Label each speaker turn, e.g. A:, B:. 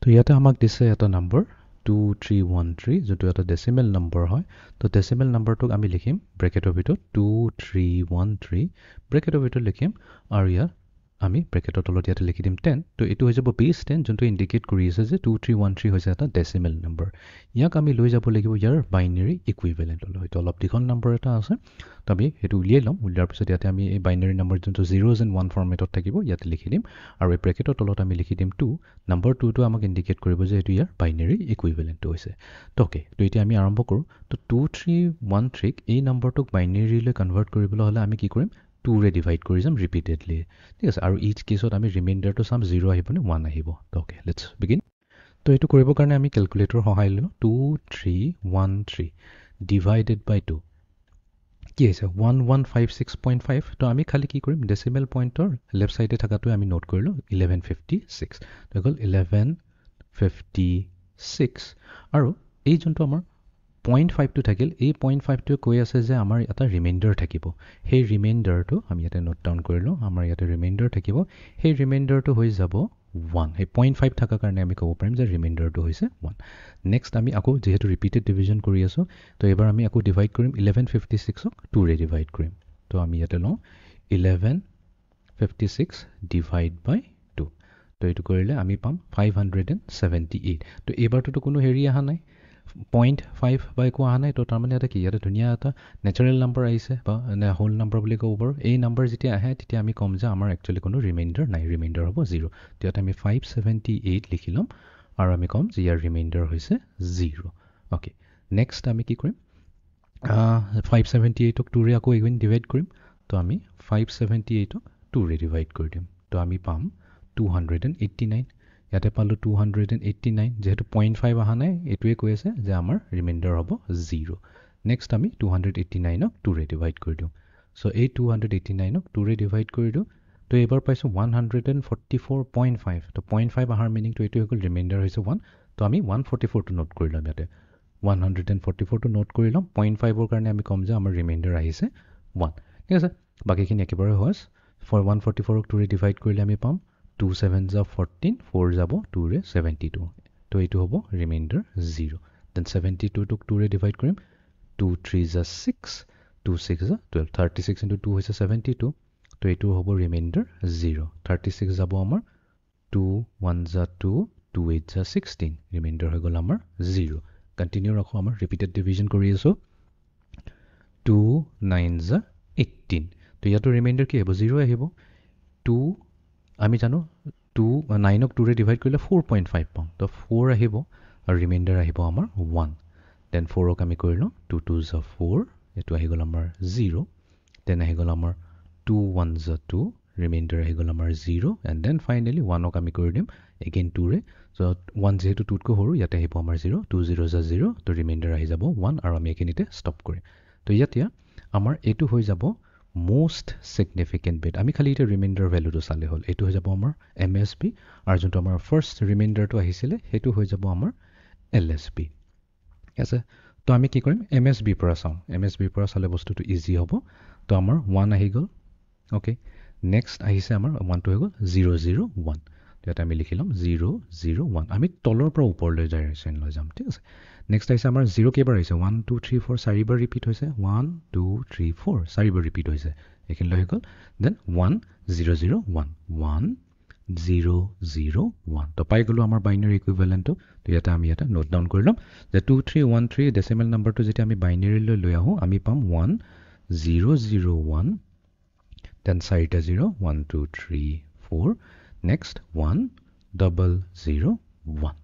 A: তো ইয়াতে আমাক দিছে এটা নম্বৰ 2313 যেটো এটা ডেসিমেল নম্বৰ হয় তো ডেসিমেল নম্বৰটোক আমি লিখিম ব্ৰেকেটৰ ভিতৰত 2313 ব্ৰেকেটৰ ভিতৰত লিখিম আৰু ইয়াত আমি ব্ৰেকেটৰ তলত ইয়াতে লিখি দিম 10 তো এটো হৈ যাব বেস 10 যোনটো ইন্ডিকেট কৰি আছে যে 2313 হৈছে এটা ডেসিমেল নম্বৰ ইয়াক আমি লৈ যাব লাগিব ইয়াৰ বাইনাৰী ইকুইভ্যালেন্ট লৈ তো অলপ দীঘল নম্বৰ এটা আছে তো আমি হেতু উলিয়াই লম উলিয়াৰ পিছত ইয়াতে আমি এই বাইনাৰী নম্বৰ যোনটো 0s and 1 ফৰমেটত থাকিব ইয়াতে লিখি দিম আৰু এই ব্ৰেকেটৰ তলত আমি লিখি দিম 2 নম্বৰ 2 টো আমাক ইন্ডিকেট কৰিব যে এটো ইয়াৰ বাইনাৰী ইকুইভ্যালেন্ট হৈছে তো ওকে তো এতিয়া আমি আৰম্ভ কৰো তো 2313 এই নম্বৰটোক বাইনাৰীলৈ কনভাৰ্ট কৰিবলৈ হলে আমি কি কৰিম 2 ৰে ডিভাইড কৰি যাম ৰিপিটেডলি ঠিক আছে আৰু ইচ কেছত আমি ৰিমাইন্ডাৰটো সাম 0 আহিব নে 1 আহিব তো ওকে লেটস বিগিন তো এটো কৰিব কাৰণে আমি ক্যালকুলেটৰ সহায় ললো 2313 ডিভাইডেড বাই 2 কি আছে 1156.5 তো আমি খালি কি কৰিম ডেসিমেল পইণ্টৰ লেফট সাইডে থাকাটো আমি নোট কৰিলো 1156 তো গল 1156 আৰু এই যোনটো আমাৰ 0.5 টো থাকিল এই 0.5 টো কৈ আছে যে আমাৰ এটা ৰিমাইন্ডাৰ থাকিব সেই ৰিমাইন্ডাৰটো আমি ইয়াতে নোট ডাউন কৰিলো আমাৰ ইয়াতে ৰিমাইন্ডাৰ থাকিব সেই ৰিমাইন্ডাৰটো হৈ যাব 1 এই 0.5 থাকা কাৰণে আমি ক'ব পাৰিম যে ৰিমাইন্ডাৰটো হৈছে 1 নেক্সট আমি আকৌ যেহেতু ৰিপিটেড ডিভিজন কৰি আছো তো এবাৰ আমি আকৌ ডিভাইড কৰিম 1156 ক 2 ৰে ডিভাইড কৰিম তো আমি ইয়াতে লওঁ 1156 ডিভাইড বাই 2 তো এটো কৰিলে আমি পাম 578 তো এবাৰটো কোনো হেৰি আহা নাই 0.5 বাই কো আহা নাই তো তাৰ মানে এটা কি ইয়াতে ধুনিয়া এটা ন্যাচাৰাল নম্বৰ আহিছে বা হোল নম্বৰ বুলি ক'ব পাৰো এই নম্বৰ যেতিয়া আহে তেতিয়া আমি কম যে আমাৰ একচুয়ালি কোনো ৰিমাইন্ডাৰ নাই ৰিমাইন্ডাৰ হ'ব 0 তেতিয়া আমি 578 লিখিলম আৰু আমি কম যে ইয়াৰ ৰিমাইন্ডাৰ হৈছে 0 ওকে নেক্সট আমি কি কৰিম 578 ক 2 ৰে আকৌ ইভেন ডিভাইড কৰিম তো আমি 578 ক 2 ৰে ডিভাইড কৰি দিম তো আমি পাম 289 ইয়াতে পালো 289 যেহেতু 0.5 আহা নাই এটোৱে কৈ আছে যে আমাৰ ৰিমাইন্ডাৰ হ'ব 0 নেক্সট আমি 289 ক 2 ৰে ডিভাইড কৰি দিম সো এই 289 ক 2 ৰে ডিভাইড কৰি দিও তো এবাৰ পাইছো 144.5 তো 0.5 আহাৰ মিনিং তো এটো হ'ল ৰিমাইন্ডাৰ হৈছে 1 তো আমি 144 টো নোট কৰিলাম ইয়াতে 144 টো নোট কৰিলাম 0.5 ৰ কাৰণে আমি কম যে আমাৰ ৰিমাইন্ডাৰ আহিছে 1 ঠিক আছে বাকিখিনি একেবাৰে হস ফৰ 144 ক 2 ৰে ডিভাইড কৰিলে আমি পাম 2 7 जा 14 4 যাব 2 रे 72 তো এটো হ'ব ৰিমাইন্ডাৰ 0 দেন 72 টুক 2 ৰে ডিভাইড কৰিম 2 3 जा 6 2 6 जा 12 36 into 2 হৈছে 72 তো এটো হ'ব ৰিমাইন্ডাৰ 0 36 যাব আমাৰ 2 1 जा 2 2 8 जा 16 ৰিমাইন্ডাৰ হৈ গল আমাৰ 0 কন্টিনিউ ৰাখো আমাৰ ৰিপিটেড ডিভিজন কৰি আছো 2 9 जा 18 তো ইয়াটো ৰিমাইন্ডাৰ কি হ'ব 0 আহিব 2 আমি জানো 2 9 ক 2 ৰে ডিভাইড কৰিলে 4.5 পাম তো 4 আহিব আৰু ৰিমাইন্ডাৰ আহিব আমাৰ 1 দেন 4 ক আমি কৰিলো 2 2 जा 4 এটো আহি গল আমাৰ 0 দেন আহি গল আমাৰ 2 1 जा 2 ৰিমাইন্ডাৰ আহি গল আমাৰ 0 এন্ড দেন ফাইনালি 1 ক আমি কৰি দিম এগেইন 2 ৰে সো 1 যেহেতু 2 ক হৰু ইয়াতে আহিব আমাৰ 0 2 0 जा 0 তো ৰিমাইন্ডাৰ আহি যাব 1 আৰু আমি একিনিতে ষ্টপ কৰিম তো ইয়াতিয়া আমাৰ এটো হৈ যাব most significant bit আমি খালি এটা ৰিমাইন্ডাৰ ভ্যালুটো চালে হল এটো হৈ যাব আমাৰ MSB আৰু যোনটো আমাৰ ফাৰ্স্ট ৰিমাইন্ডাৰটো আহিছিলে হেতু হৈ যাব আমাৰ LSB আছে তো আমি কি কৰিম MSB পৰা চাও MSB পৰা চালে বস্তুটো ইজি হ'ব তো আমাৰ 1 আহি গল ওকে নেক্সট আহিছে আমাৰ 1 টো হৈ গল 001 এটা আমি লিখিলাম 001 আমি তলৰ পৰা ওপৰলৈ ডাইৰেকশন লৈ যাম ঠিক আছে নেক্সট আহিছে আমাৰ 0 কেবাৰ আহিছে 1 2 3 4 চাৰিবাৰ ৰিপিট হৈছে 1 2 3 4 চাৰিবাৰ ৰিপিট হৈছে একিন লৈ গল দেন 1001 1001 তো পাই গলো আমাৰ বাইনাৰী ইকুইভ্যালেন্টটো তো এটা আমি এটা নোট ডাউন কৰিলাম যে 2313 ডেসিমেল নম্বৰটো যেটা আমি বাইনাৰী লৈ আহো আমি পাম 1001 দেন 4টা 0 1 2 3 4 next 1001